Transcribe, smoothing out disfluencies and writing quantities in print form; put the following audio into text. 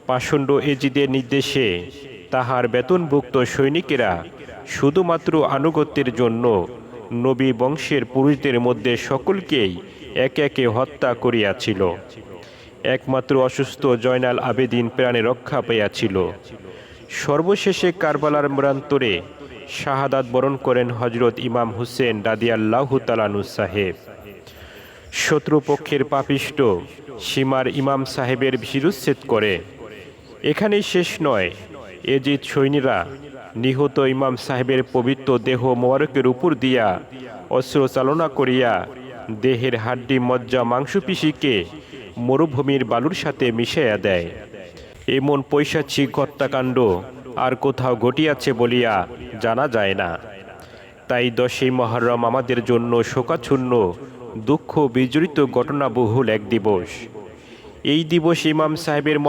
পাষণ্ড এজিদের নির্দেশে তাহার বেতনভুক্ত সৈনিকেরা শুধুমাত্র আনুগত্যের জন্য নবী বংশের পুরুষদের মধ্যে সকলকেই একে একে হত্যা করিয়াছিল। একমাত্র অসুস্থ জয়নাল আবেদিন প্রাণে রক্ষা পাইয়াছিল। সর্বশেষে কারবালার প্রান্তরে শাহাদাত বরণ করেন হজরত ইমাম হুসেন রাদিয়াল্লাহু তাআলা আনহু সাহেব। শত্রুপক্ষের পাপিষ্ট সীমার ইমাম সাহেবের শিরুচ্ছেদ করে। এখানেই শেষ নয়, এজিদ সৈন্যরা নিহত ইমাম সাহেবের পবিত্র দেহ মোবারকের উপর দিয়া অস্ত্র চালনা করিয়া দেহের হাড্ডি মজ্জা মাংসপেশিকে মরুভূমির বালুর সাথে মিশাইয়া দেয়। এমন পৈশাচিক হত্যাকাণ্ড আর কোথাও ঘটিয়াছে বলিয়া জানা যায় না। তাই 10ই মুহররম আমাদের জন্য শোকাচ্ছন্ন দুঃখ বিজড়িত ঘটনাবহুল এক দিবস। এই দিবস ইমাম সাহেবের